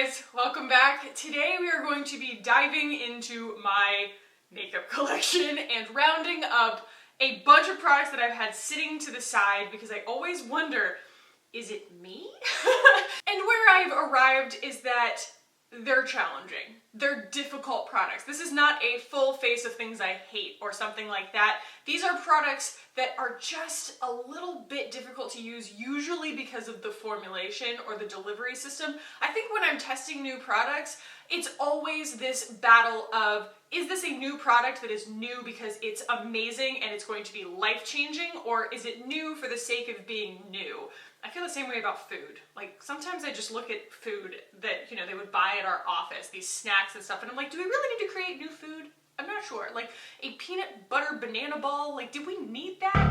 guys, welcome back. Today we are going to be diving into my makeup collection and rounding up a bunch of products that I've had sitting to the side because I always wonder, is it me? And where I've arrived is that they're challenging. They're difficult products. This is not a full face of things I hate or something like that. These are products that are just a little bit difficult to use, usually because of the formulation or the delivery system. I think when I'm testing new products, it's always this battle of, is this a new product that is new because it's amazing and it's going to be life-changing, or is it new for the sake of being new? I feel the same way about food. Like, sometimes I just look at food that, you know, they would buy at our office, these snacks and stuff, and I'm like, do we really need to create new food? I'm not sure. Like, a peanut butter banana ball, like, did we need that?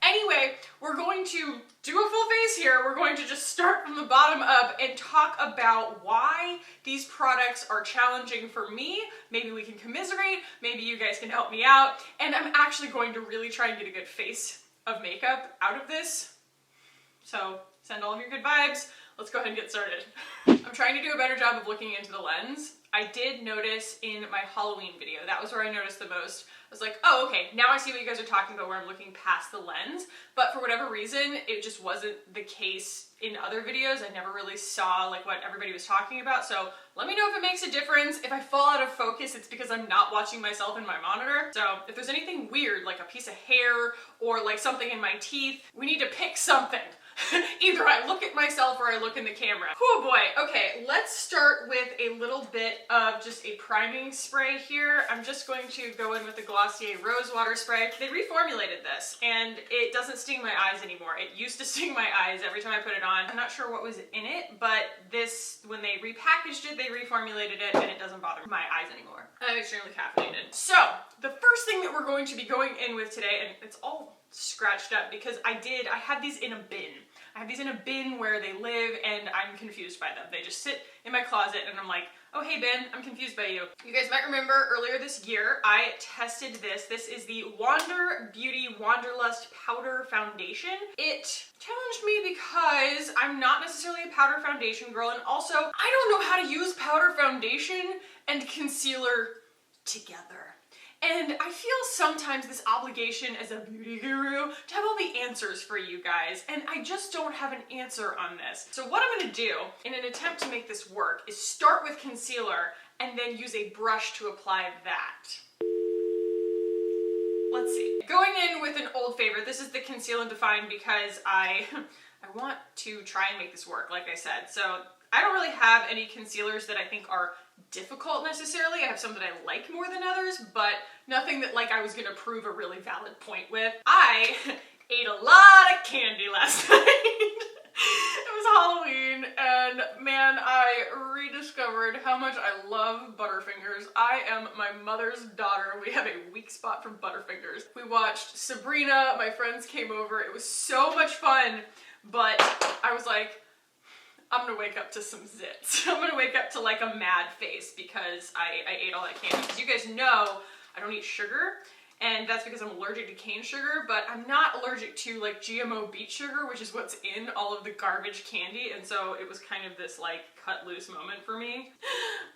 Anyway, we're going to do a full face here. We're going to just start from the bottom up and talk about why these products are challenging for me. Maybe we can commiserate, maybe you guys can help me out, and I'm actually going to really try and get a good face of makeup out of this. So send all of your good vibes. Let's go ahead and get started. I'm trying to do a better job of looking into the lens. I did notice in my Halloween video, that was where I noticed the most. I was like, oh, okay, now I see what you guys are talking about where I'm looking past the lens. But for whatever reason, it just wasn't the case in other videos. I never really saw like what everybody was talking about. So let me know if it makes a difference. If I fall out of focus, it's because I'm not watching myself in my monitor. So if there's anything weird, like a piece of hair or like something in my teeth, we need to pick something. Either I look at myself or I look in the camera. Oh boy. Okay, let's start with a little bit of just a priming spray here. I'm just going to go in with the Glossier Rose Water Spray. They reformulated this and it doesn't sting my eyes anymore. It used to sting my eyes every time I put it on. I'm not sure what was in it, but this, when they repackaged it, they reformulated it and it doesn't bother my eyes anymore. I'm extremely caffeinated. So, the first thing that we're going to be going in with today, and it's all scratched up because I have these in a bin. I have these in a bin where they live and I'm confused by them. They just sit in my closet and I'm like, oh hey bin, I'm confused by you. You guys might remember earlier this year, I tested this. This is the Wander Beauty Wanderlust Powder Foundation. It challenged me because I'm not necessarily a powder foundation girl, and also I don't know how to use powder foundation and concealer together. And I feel sometimes this obligation as a beauty guru to have all the answers for you guys, and I just don't have an answer on this. So what I'm gonna do, in an attempt to make this work, is start with concealer and then use a brush to apply that. Let's see. Going in with an old favorite, this is the Conceal and Define because I want to try and make this work, like I said. So I don't really have any concealers that I think are difficult necessarily. I have some that I like more than others, but nothing that like I was gonna prove a really valid point with. I ate a lot of candy last night. It was Halloween and man, I rediscovered how much I love Butterfingers. I am my mother's daughter. We have a weak spot for Butterfingers. We watched Sabrina, my friends came over. It was so much fun, but I was like, I'm gonna wake up to some zits. I'm gonna wake up to like a mad face because I ate all that candy. Because you guys know I don't eat sugar, and that's because I'm allergic to cane sugar, but I'm not allergic to like GMO beet sugar, which is what's in all of the garbage candy, and so it was kind of this like cut loose moment for me.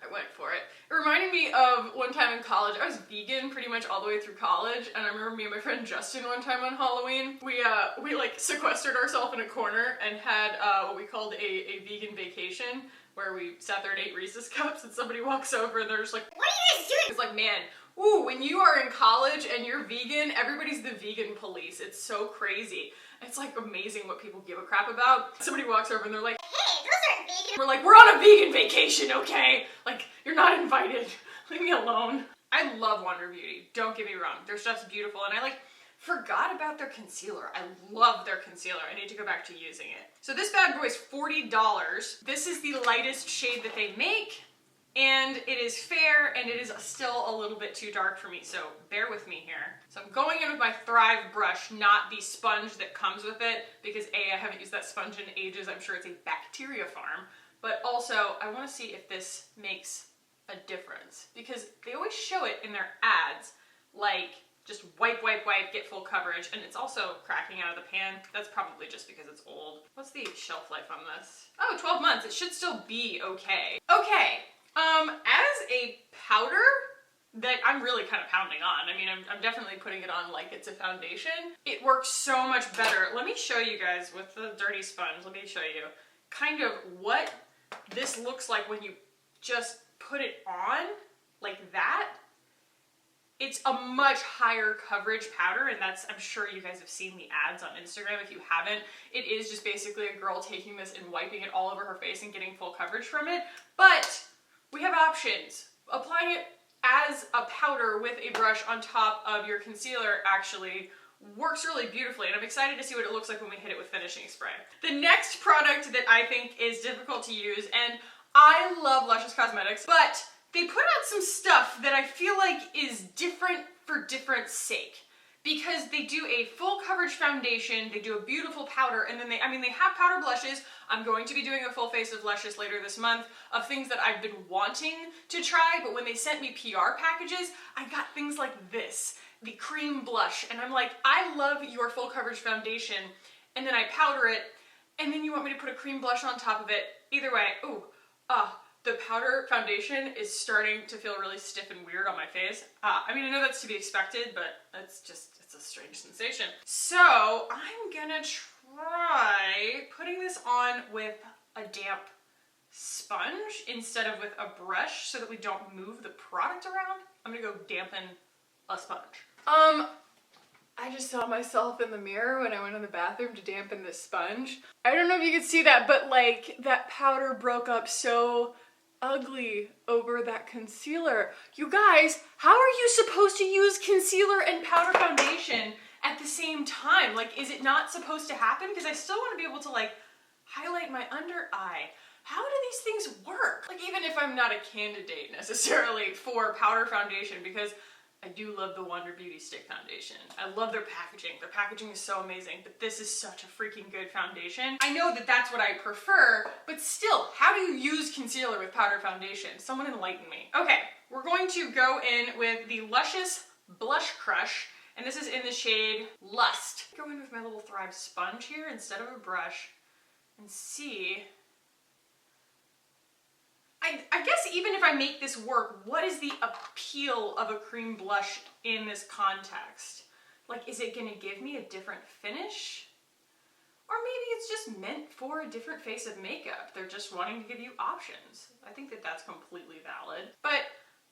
I went for it. It reminded me of one time in college. I was vegan pretty much all the way through college, and I remember me and my friend Justin one time on Halloween, we like sequestered ourselves in a corner and had what we called a vegan vacation, where we sat there and ate Reese's cups, and somebody walks over and they're just like, what are you guys doing? It's like, man, ooh, when you are in college and you're vegan, everybody's the vegan police. It's so crazy. It's like amazing what people give a crap about. Somebody walks over and they're like, hey, those aren't vegan. We're like, we're on a vegan vacation, okay? Like, you're not invited. Leave me alone. I love Wander Beauty, don't get me wrong. Their stuff's beautiful, and I like forgot about their concealer. I love their concealer. I need to go back to using it. So this bad boy is $40. This is the lightest shade that they make, and it is fair, and it is still a little bit too dark for me, so bear with me here. So I'm going in with my Thrive brush, not the sponge that comes with it, because A, I haven't used that sponge in ages. I'm sure it's a bacteria farm, but also I want to see if this makes a difference, because they always show it in their ads like Just wipe, wipe, wipe, get full coverage. And it's also cracking out of the pan. That's probably just because it's old. What's the shelf life on this? Oh, 12 months. It should still be okay. Okay, as a powder that I'm really kind of pounding on. I mean, I'm definitely putting it on like it's a foundation. It works so much better. Let me show you guys with the dirty sponge. Let me show you kind of what this looks like when you just put it on like that. It's a much higher coverage powder, and that's, I'm sure you guys have seen the ads on Instagram. If you haven't, it is just basically a girl taking this and wiping it all over her face and getting full coverage from it. But we have options. Applying it as a powder with a brush on top of your concealer actually works really beautifully, and I'm excited to see what it looks like when we hit it with finishing spray. The next product that I think is difficult to use, and I love Luscious Cosmetics, but they put out some stuff that I feel like is different for different sake. Because they do a full coverage foundation, they do a beautiful powder, and then they have powder blushes. I'm going to be doing a full face of Luscious later this month of things that I've been wanting to try, but when they sent me PR packages, I got things like this, the cream blush, and I'm like, I love your full coverage foundation, and then I powder it, and then you want me to put a cream blush on top of it. Either way, the powder foundation is starting to feel really stiff and weird on my face. I mean, I know that's to be expected, but it's a strange sensation. So I'm gonna try putting this on with a damp sponge instead of with a brush so that we don't move the product around. I'm gonna go dampen a sponge. I just saw myself in the mirror when I went in the bathroom to dampen this sponge. I don't know if you can see that, but like that powder broke up so ugly over that concealer. You guys, how are you supposed to use concealer and powder foundation at the same time? Like, is it not supposed to happen? Because I still want to be able to like highlight my under eye. How do these things work? Like, even if I'm not a candidate necessarily for powder foundation, because I do love the Wonder Beauty Stick Foundation. I love their packaging. Their packaging is so amazing, but this is such a freaking good foundation. I know that that's what I prefer, but still, how do you use concealer with powder foundation? Someone enlighten me. Okay, we're going to go in with the Luscious Blush Crush, and this is in the shade Lust. Go in with my little Thrive sponge here instead of a brush and see. I guess even if I make this work, what is the appeal of a cream blush in this context? Like, is it gonna give me a different finish? Or maybe it's just meant for a different face of makeup. They're just wanting to give you options. I think that that's completely valid. But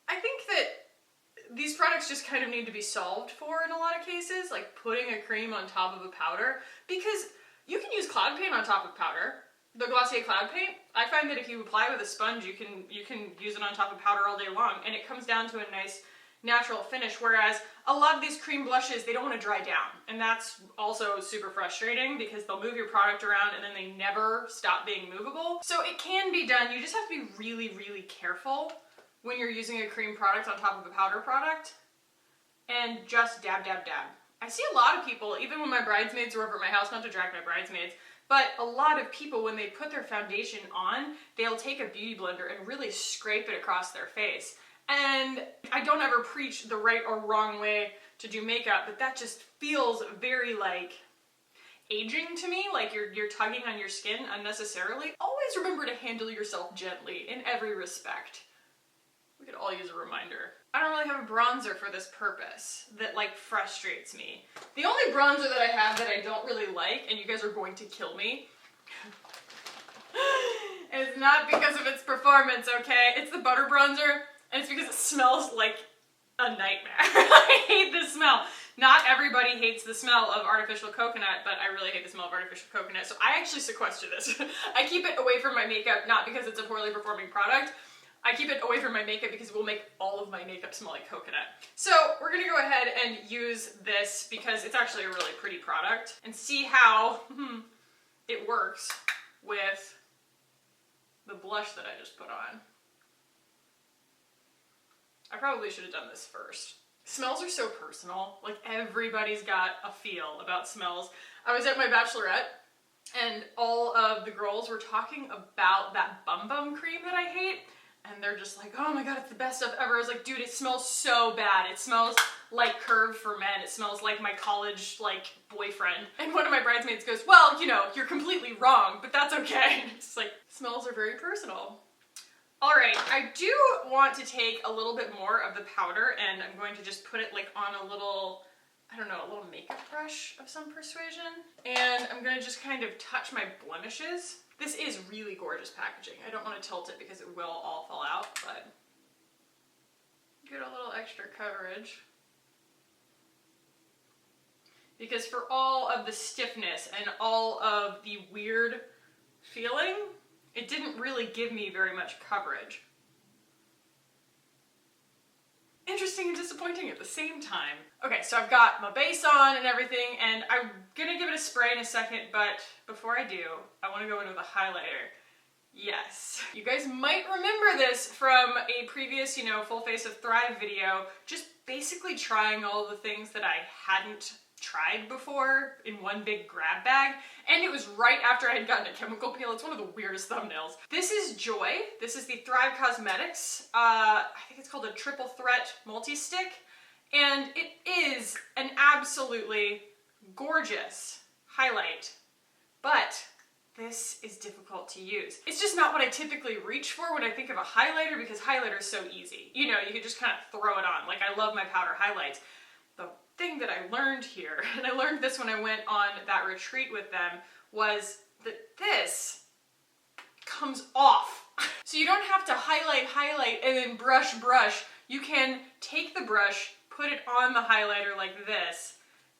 I think that these products just kind of need to be solved for in a lot of cases, like putting a cream on top of a powder, because you can use cloud paint on top of powder. The Glossier Cloud Paint, I find that if you apply with a sponge, you can use it on top of powder all day long, and it comes down to a nice natural finish, whereas a lot of these cream blushes, they don't want to dry down, and that's also super frustrating because they'll move your product around and then they never stop being movable. So it can be done, you just have to be really, really careful when you're using a cream product on top of a powder product, and just dab, dab, dab. I see a lot of people, even when my bridesmaids were over at my house, not to drag my bridesmaids, but a lot of people, when they put their foundation on, they'll take a beauty blender and really scrape it across their face. And I don't ever preach the right or wrong way to do makeup, but that just feels very like aging to me, like you're tugging on your skin unnecessarily. Always remember to handle yourself gently in every respect. We could all use a reminder. I don't really have a bronzer for this purpose that like frustrates me. The only bronzer that I have that I don't really like, and you guys are going to kill me, is not because of its performance, okay? It's the butter bronzer, and it's because it smells like a nightmare. I hate the smell. Not everybody hates the smell of artificial coconut, but I really hate the smell of artificial coconut, so I actually sequester this. I keep it away from my makeup, not because it's a poorly performing product. I keep it away from my makeup because it will make all of my makeup smell like coconut. So we're gonna go ahead and use this because it's actually a really pretty product and see how it works with the blush that I just put on. I probably should have done this first. Smells are so personal. Like, everybody's got a feel about smells. I was at my bachelorette and all of the girls were talking about that Bum Bum cream that I hate. and they're just like, oh my god, it's the best stuff ever. I was like, dude, it smells so bad. It smells like Curve for men. It smells like my college, like, boyfriend. And one of my bridesmaids goes, well, you know, you're completely wrong, but that's okay. It's like, smells are very personal. All right, I do want to take a little bit more of the powder, and I'm going to just put it like on a little, I don't know, a little makeup brush of some persuasion. And I'm gonna just kind of touch my blemishes. This is really gorgeous packaging. I don't want to tilt it because it will all fall out, but get a little extra coverage. Because for all of the stiffness and all of the weird feeling, it didn't really give me very much coverage. Interesting and disappointing at the same time. Okay, so I've got my base on and everything, and I'm gonna give it a spray in a second, but before I do, I wanna go in with a highlighter. Yes. You guys might remember this from a previous, you know, Full Face of Thrive video, just basically trying all the things that I hadn't tried before in one big grab bag, and it was right after I had gotten a chemical peel. It's one of the weirdest thumbnails. This is Joy. This is the Thrive Cosmetics. I think it's called a Triple Threat Multi-Stick, and it is an absolutely gorgeous highlight, but this is difficult to use. It's just not what I typically reach for when I think of a highlighter, because highlighter is so easy. You know, you can just kind of throw it on. Like, I love my powder highlights. The thing that I learned here, and I learned this when I went on that retreat with them, was that this comes off. So you don't have to highlight, and then brush. You can take the brush, put it on the highlighter like this,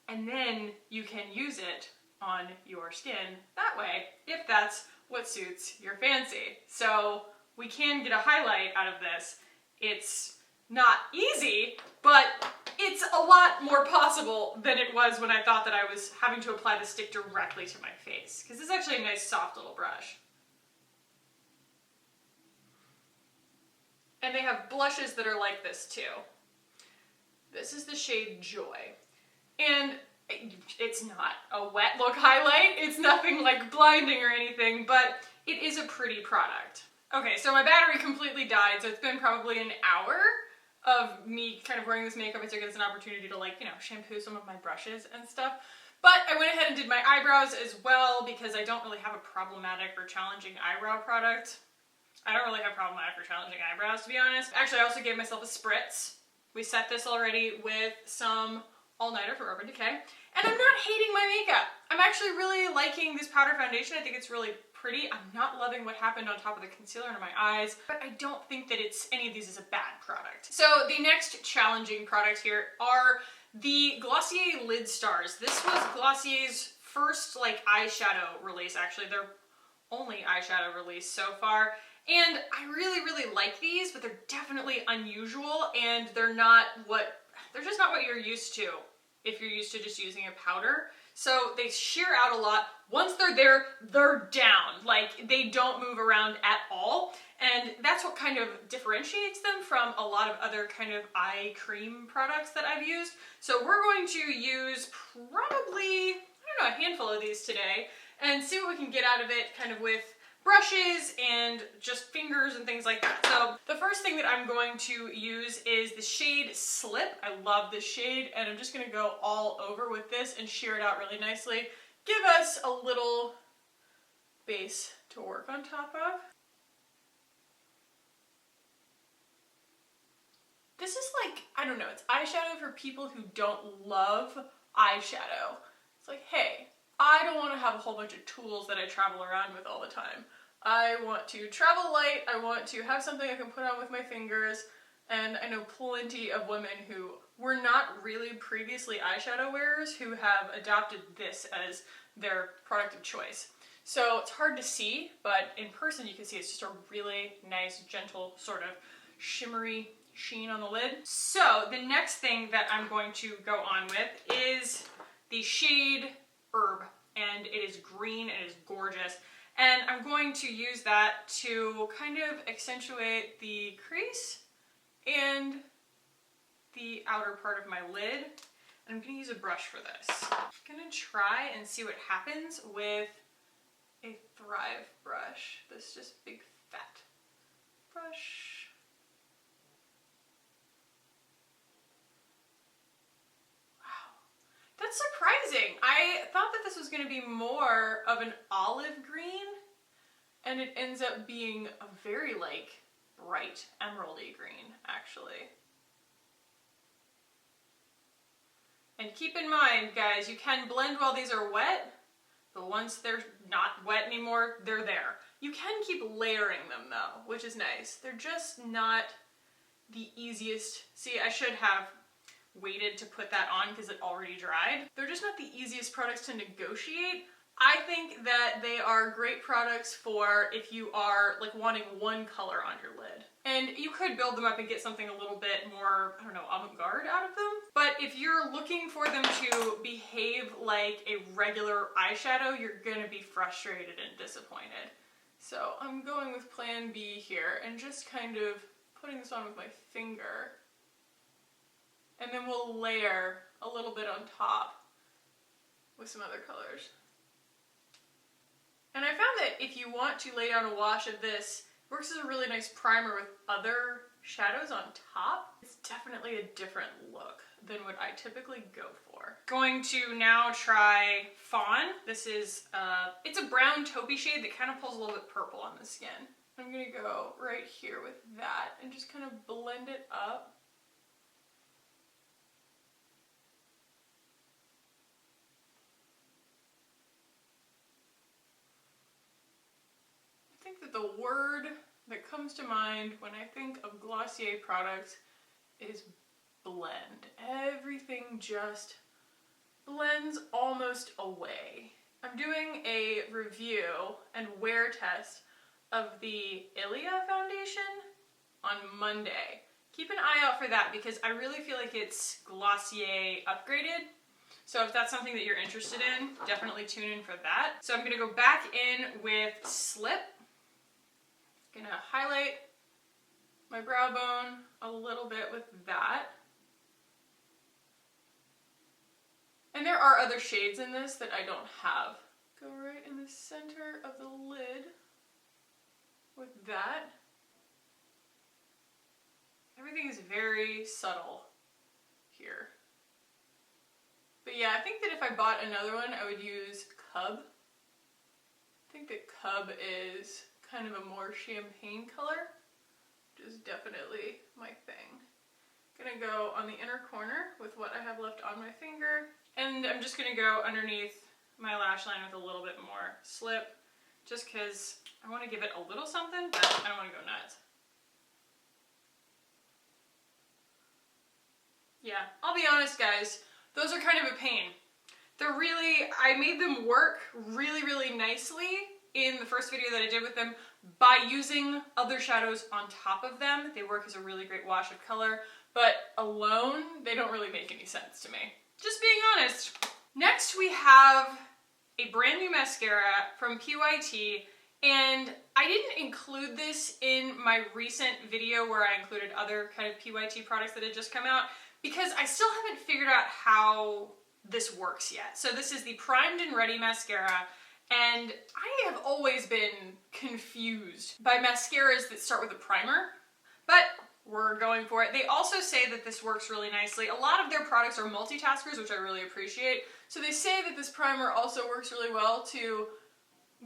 and then you can use it on your skin that way, if that's what suits your fancy. So we can get a highlight out of this. It's not easy, but it's a lot more possible than it was when I thought that I was having to apply the stick directly to my face, because it's actually a nice soft little brush. And they have blushes that are like this too. This is the shade Joy. And it's not a wet look highlight. It's nothing like blinding or anything, but it is a pretty product. Okay, so my battery completely died, so it's been probably an hour of me kind of wearing this makeup. I took it as an opportunity to, like, you know, shampoo some of my brushes and stuff. But I went ahead and did my eyebrows as well, because I don't really have a problematic or challenging eyebrow product. I don't really have problematic or challenging eyebrows, to be honest. Actually, I also gave myself a spritz. We set this already with some all-nighter for Urban Decay. And I'm not hating my makeup. I'm actually really liking this powder foundation. I think it's really pretty. I'm not loving what happened on top of the concealer under my eyes, but I don't think that any of these is a bad product. So the next challenging product here are the Glossier Lid Stars. This was Glossier's first, like, eyeshadow release, actually. Their only eyeshadow release so far. And I really, really like these, but they're definitely unusual, and they're just not what you're used to if you're used to just using a powder. So they sheer out a lot. Once they're there, they're down. Like, they don't move around at all. And that's what kind of differentiates them from a lot of other kind of eye cream products that I've used. So we're going to use probably, I don't know, a handful of these today and see what we can get out of it, kind of with brushes and just fingers and things like that. So the first thing that I'm going to use is the shade Slip. I love this shade, and I'm just gonna go all over with this and sheer it out really nicely. Give us a little base to work on top of. This is like, I don't know, it's eyeshadow for people who don't love eyeshadow. It's like, hey, I don't want to have a whole bunch of tools that I travel around with all the time. I want to travel light, I want to have something I can put on with my fingers, and I know plenty of women who were not really previously eyeshadow wearers who have adopted this as their product of choice. So it's hard to see, but in person you can see it's just a really nice, gentle, sort of shimmery sheen on the lid. So the next thing that I'm going to go on with is the shade Herb, and it is green, it is gorgeous, and I'm going to use that to kind of accentuate the crease and the outer part of my lid. And I'm going to use a brush for this. I'm going to try and see what happens with a Thrive brush, this just big fat brush. was going to be more of an olive green, and it ends up being a very like bright emeraldy green actually. And keep in mind, guys, you can blend while these are wet, but once they're not wet anymore, they're there. You can keep layering them though, which is nice. They're just not the easiest. See, I should have waited to put that on because it already dried. They're just not the easiest products to negotiate. I think that they are great products for if you are like wanting one color on your lid. And you could build them up and get something a little bit more, I don't know, avant-garde out of them. But if you're looking for them to behave like a regular eyeshadow, you're gonna be frustrated and disappointed. So I'm going with plan B here and just kind of putting this on with my finger. And then we'll layer a little bit on top with some other colors. And I found that if you want to lay down a wash of this, it works as a really nice primer with other shadows on top. It's definitely a different look than what I typically go for. Going to now try Fawn. This is, it's a brown taupey shade that kind of pulls a little bit purple on the skin. I'm gonna go right here with that and just kind of blend it up. I think that the word that comes to mind when I think of Glossier products is blend. Everything just blends almost away. I'm doing a review and wear test of the Ilia foundation on Monday. Keep an eye out for that because I really feel like it's Glossier upgraded. So if that's something that you're interested in, definitely tune in for that. So I'm gonna go back in with Slip. Gonna highlight my brow bone a little bit with that. And there are other shades in this that I don't have. Go right in the center of the lid with that. Everything is very subtle here. But yeah, I think that if I bought another one, I would use Cub. I think that Cub is kind of a more champagne color, which is definitely my thing. Gonna go on the inner corner with what I have left on my finger, and I'm just gonna go underneath my lash line with a little bit more Slip, just because I want to give it a little something, but I don't want to go nuts. Yeah, I'll be honest guys, those are kind of a pain. They're really, I made them work really, really nicely in the first video that I did with them by using other shadows on top of them. They work as a really great wash of color, but alone, they don't really make any sense to me. Just being honest. Next we have a brand new mascara from PYT, and I didn't include this in my recent video where I included other kind of PYT products that had just come out because I still haven't figured out how this works yet. So this is the Primed and Ready Mascara, and I have always been confused by mascaras that start with a primer, but we're going for it. They also say that this works really nicely. A lot of their products are multitaskers, which I really appreciate. So they say that this primer also works really well to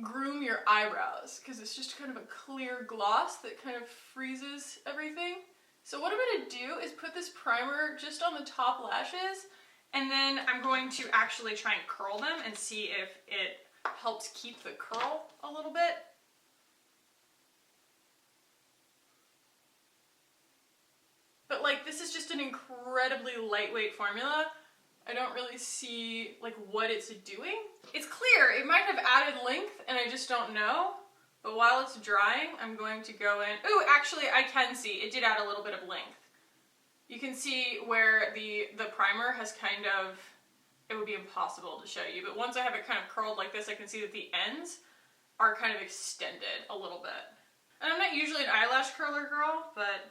groom your eyebrows because it's just kind of a clear gloss that kind of freezes everything. So what I'm gonna do is put this primer just on the top lashes, and then I'm going to actually try and curl them and see if it helps keep the curl a little bit. But like, this is just an incredibly lightweight formula. I don't really see like what it's doing. It's clear, it might have added length and I just don't know. But while it's drying, I'm going to go in. Ooh, actually I can see, it did add a little bit of length. You can see where the primer has kind of, it would be impossible to show you, but once I have it kind of curled like this, I can see that the ends are kind of extended a little bit. And I'm not usually an eyelash curler girl, but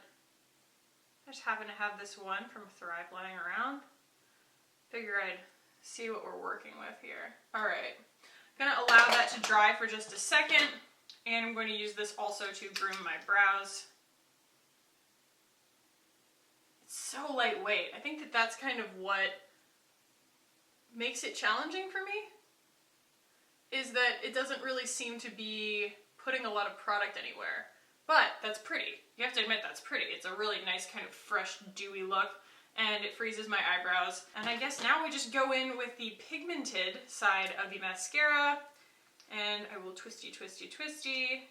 I just happen to have this one from Thrive lying around. Figure I'd see what we're working with here. All right, I'm gonna allow that to dry for just a second, and I'm going to use this also to groom my brows. It's so lightweight. I think that that's kind of what makes it challenging for me. is that it doesn't really seem to be putting a lot of product anywhere. But that's pretty. You have to admit that's pretty. It's a really nice kind of fresh, dewy look, and it freezes my eyebrows. And I guess now we just go in with the pigmented side of the mascara, and I will twisty, twisty, twisty.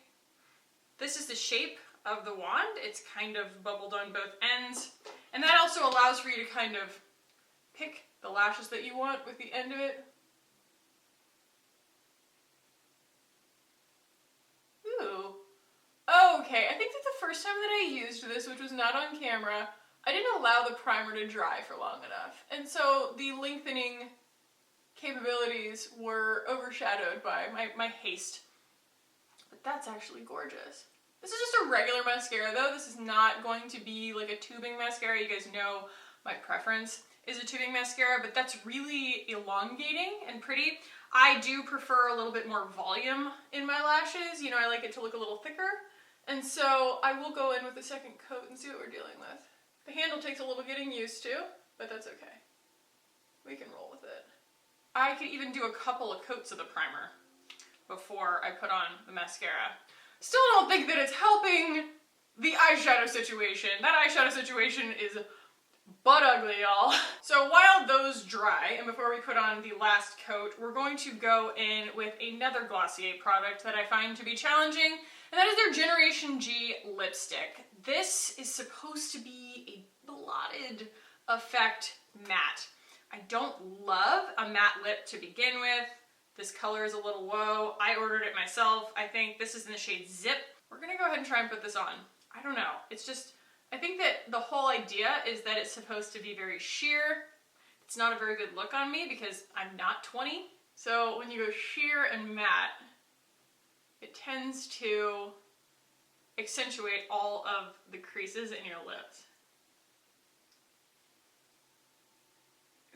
This is the shape of the wand. It's kind of bubbled on both ends, and that also allows for you to kind of pick the lashes that you want with the end of it. Ooh. Okay, I think that the first time that I used this, which was not on camera, I didn't allow the primer to dry for long enough. And so the lengthening capabilities were overshadowed by my haste. But that's actually gorgeous. This is just a regular mascara though. This is not going to be like a tubing mascara. You guys know my preference is a tubing mascara, but that's really elongating and pretty. I do prefer a little bit more volume in my lashes. You know, I like it to look a little thicker. And so I will go in with a second coat and see what we're dealing with. The handle takes a little getting used to, but that's okay. We can roll with it. I could even do a couple of coats of the primer before I put on the mascara. Still don't think that it's helping the eyeshadow situation. That eyeshadow situation is butt ugly, y'all. So while those dry, and before we put on the last coat, we're going to go in with another Glossier product that I find to be challenging, and that is their Generation G lipstick. This is supposed to be a blotted effect matte. I don't love a matte lip to begin with. This color is a little whoa. I ordered it myself. I think this is in the shade Zip. We're gonna go ahead and try and put this on. I don't know. It's just, I think that the whole idea is that it's supposed to be very sheer. It's not a very good look on me because I'm not 20. So when you go sheer and matte, it tends to accentuate all of the creases in your lips.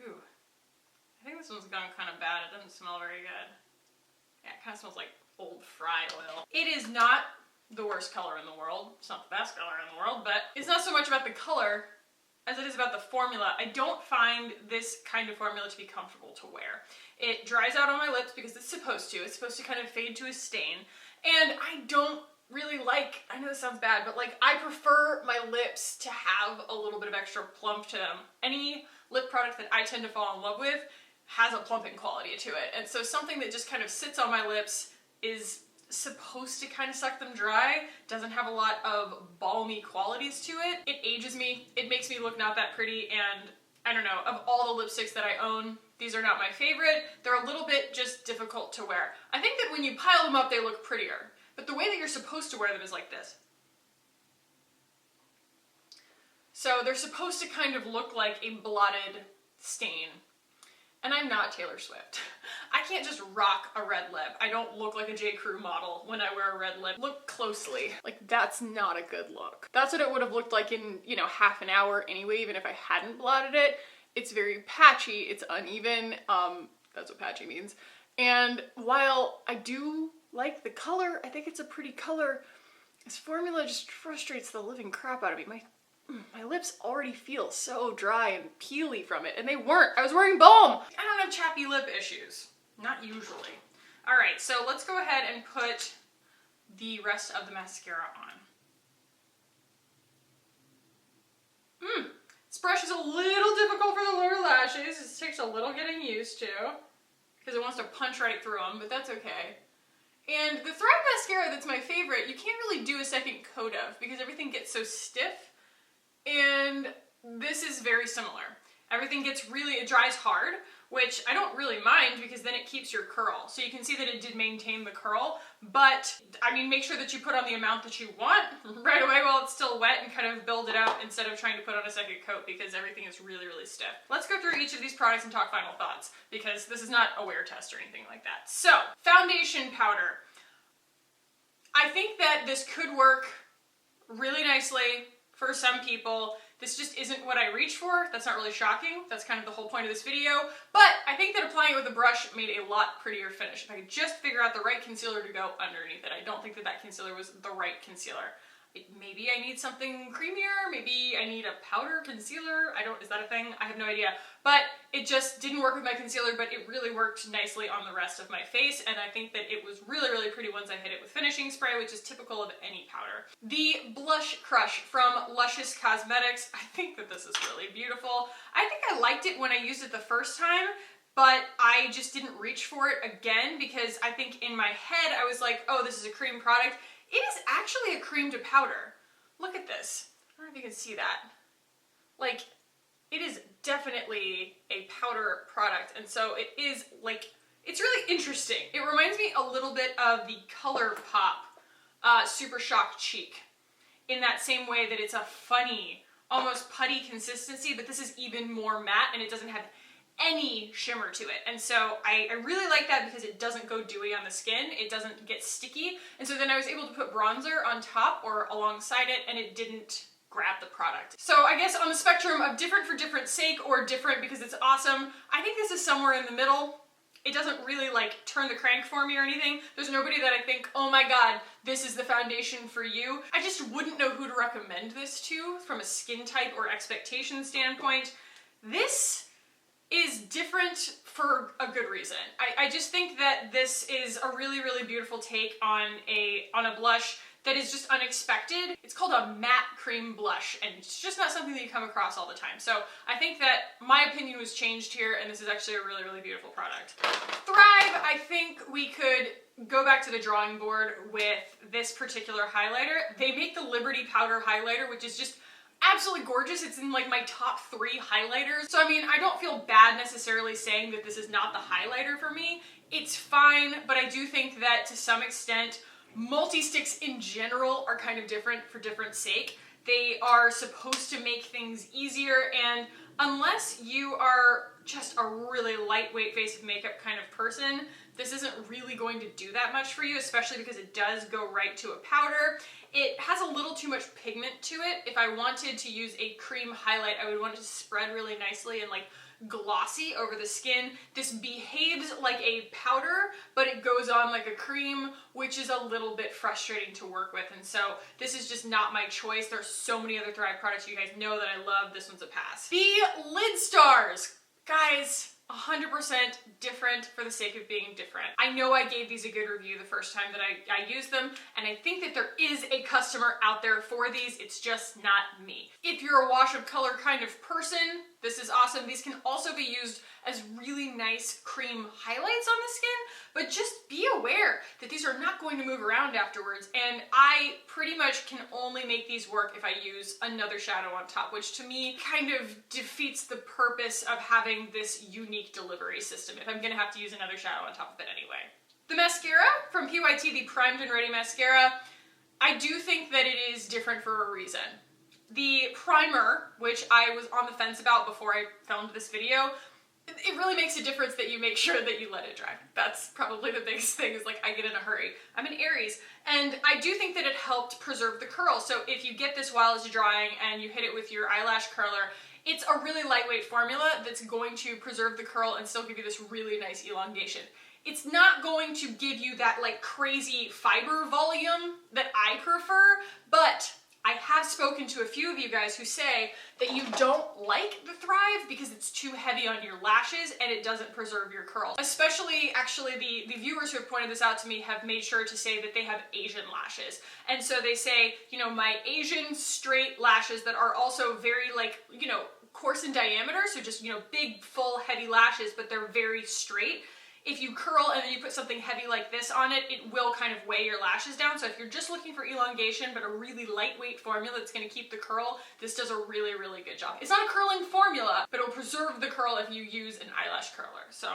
Ooh. I think this one's gone kind of bad. It doesn't smell very good. Yeah, it kind of smells like old fry oil. It is not the worst color in the world. It's not the best color in the world, but it's not so much about the color as it is about the formula. I don't find this kind of formula to be comfortable to wear. It dries out on my lips because it's supposed to. It's supposed to kind of fade to a stain. And I don't really like, I know this sounds bad, but like I prefer my lips to have a little bit of extra plump to them. Any lip product that I tend to fall in love with has a plumping quality to it. And so something that just kind of sits on my lips is supposed to kind of suck them dry, doesn't have a lot of balmy qualities to it. It ages me, it makes me look not that pretty, and I don't know, of all the lipsticks that I own, these are not my favorite. They're a little bit just difficult to wear. I think that when you pile them up, they look prettier, but the way that you're supposed to wear them is like this. So they're supposed to kind of look like a blotted stain. And I'm not Taylor Swift. I can't just rock a red lip. I don't look like a J. Crew model when I wear a red lip. Look closely. Like, that's not a good look. That's what it would have looked like in, you know, half an hour anyway, even if I hadn't blotted it. It's very patchy, it's uneven. That's what patchy means. And while I do like the color, I think it's a pretty color, this formula just frustrates the living crap out of me. My lips already feel so dry and peely from it, and they weren't. I was wearing balm. I don't have chappy lip issues. Not usually. All right, so let's go ahead and put the rest of the mascara on. This brush is a little difficult for the lower lashes. It takes a little getting used to because it wants to punch right through them, but that's okay. And the Thrive mascara that's my favorite, you can't really do a second coat of because everything gets so stiff. And this is very similar. Everything gets really, it dries hard, which I don't really mind because then it keeps your curl. So you can see that it did maintain the curl, but I mean, make sure that you put on the amount that you want right away while it's still wet and kind of build it out instead of trying to put on a second coat because everything is really, really stiff. Let's go through each of these products and talk final thoughts because this is not a wear test or anything like that. So, foundation powder. I think that this could work really nicely for some people. This just isn't what I reach for. That's not really shocking. That's kind of the whole point of this video. But I think that applying it with a brush made a lot prettier finish. If I could just figure out the right concealer to go underneath it. I don't think that that concealer was the right concealer. maybe I need something creamier, maybe I need a powder concealer. Is that a thing? I have no idea. But it just didn't work with my concealer, but it really worked nicely on the rest of my face, and I think that it was really, really pretty once I hit it with finishing spray, which is typical of any powder. The Blush Crush from Luscious Cosmetics. I think that this is really beautiful. I think I liked it when I used it the first time, but I just didn't reach for it again because I think in my head I was like, oh, this is a cream product. It is actually a cream to powder. Look at this. I don't know if you can see that. Like, it is definitely a powder product, and so it is like, it's really interesting. It reminds me a little bit of the ColourPop Super Shock Cheek in that same way that it's a funny, almost putty consistency, but this is even more matte and it doesn't have any shimmer to it. And so I really like that because it doesn't go dewy on the skin, it doesn't get sticky, and so then I was able to put bronzer on top or alongside it and it didn't grab the product. So I guess on the spectrum of different for different sake or different because it's awesome, I think this is somewhere in the middle. It doesn't really like turn the crank for me or anything. There's nobody that I think, oh my god, this is the foundation for you. I just wouldn't know who to recommend this to from a skin type or expectation standpoint. This is different for a good reason. I just think that this is a really, really beautiful take on a blush that is just unexpected. It's called a matte cream blush, and it's just not something that you come across all the time. So I think that my opinion was changed here, and this is actually a really, really beautiful product. Thrive, I think we could go back to the drawing board with this particular highlighter. They make the Liberty Powder highlighter, which is just absolutely gorgeous. It's in like my top 3 highlighters. So I mean, I don't feel bad necessarily saying that this is not the highlighter for me. It's fine, but I do think that to some extent, multi-sticks in general are kind of different for different sake. They are supposed to make things easier, and unless you are just a really lightweight face of makeup kind of person, this isn't really going to do that much for you, especially because it does go right to a powder. It has a little too much pigment to it. If I wanted to use a cream highlight, I would want it to spread really nicely and like glossy over the skin. This behaves like a powder, but it goes on like a cream, which is a little bit frustrating to work with. And so this is just not my choice. There's so many other Thrive products you guys know that I love. This one's a pass. The Lid Stars. Guys, 100% different for the sake of being different. I know I gave these a good review the first time that I used them, and I think that there is a customer out there for these. It's just not me. If you're a wash of color kind of person, this is awesome. These can also be used as really nice cream highlights on the skin, but just be aware that these are not going to move around afterwards, and I pretty much can only make these work if I use another shadow on top, which to me kind of defeats the purpose of having this unique delivery system if I'm gonna have to use another shadow on top of it anyway. The mascara from PYT, the Primed and Ready Mascara, I do think that it is different for a reason. The primer, which I was on the fence about before I filmed this video, it really makes a difference that you make sure that you let it dry. That's probably the biggest thing, is like I get in a hurry. I'm an Aries, and I do think that it helped preserve the curl. So if you get this while it's drying and you hit it with your eyelash curler, it's a really lightweight formula that's going to preserve the curl and still give you this really nice elongation. It's not going to give you that like crazy fiber volume that I prefer, but I have spoken to a few of you guys who say that you don't like the Thrive because it's too heavy on your lashes and it doesn't preserve your curl. Especially, actually, the viewers who have pointed this out to me have made sure to say that they have Asian lashes. And so they say, you know, my Asian straight lashes that are also very like, you know, coarse in diameter, so just, you know, big, full, heavy lashes, but they're very straight. If you curl and then you put something heavy like this on it, it will kind of weigh your lashes down. So if you're just looking for elongation, but a really lightweight formula that's gonna keep the curl, this does a really, really good job. It's not a curling formula, but it'll preserve the curl if you use an eyelash curler. So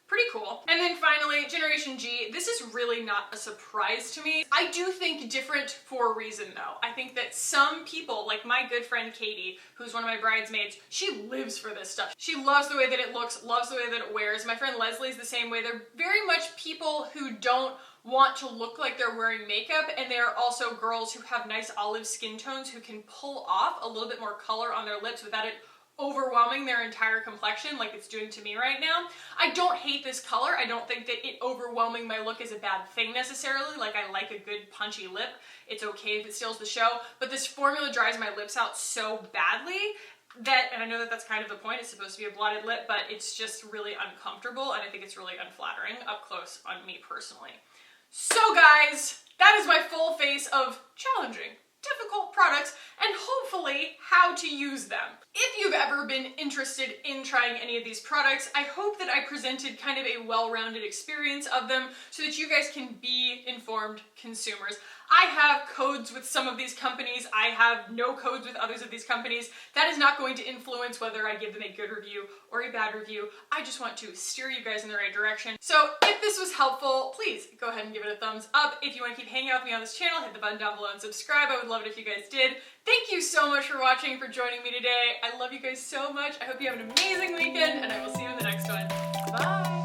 pretty cool. And then finally, Generation G. This is really not a surprise to me. I do think different for a reason though. I think that some people, like my good friend Katie, who's one of my bridesmaids, she lives for this stuff. She loves the way that it looks, loves the way that it wears. My friend Leslie's the same way. They're very much people who don't want to look like they're wearing makeup, and they are also girls who have nice olive skin tones who can pull off a little bit more color on their lips without it overwhelming their entire complexion like it's doing to me right now. I don't hate this color. I don't think that it overwhelming my look is a bad thing necessarily. Like, I like a good punchy lip. It's okay if it steals the show, but this formula dries my lips out so badly that, and I know that that's kind of the point, it's supposed to be a blotted lip, but it's just really uncomfortable, and I think it's really unflattering up close on me personally. So guys, that is my full face of challenging, difficult products, and hopefully how to use them. If you've ever been interested in trying any of these products, I hope that I presented kind of a well-rounded experience of them so that you guys can be informed consumers. I have codes with some of these companies. I have no codes with others of these companies. That is not going to influence whether I give them a good review or a bad review. I just want to steer you guys in the right direction. So if this was helpful, please go ahead and give it a thumbs up. If you want to keep hanging out with me on this channel, hit the button down below and subscribe. I would love it if you guys did. Thank you so much for watching, for joining me today. I love you guys so much. I hope you have an amazing weekend, and I will see you in the next one. Bye!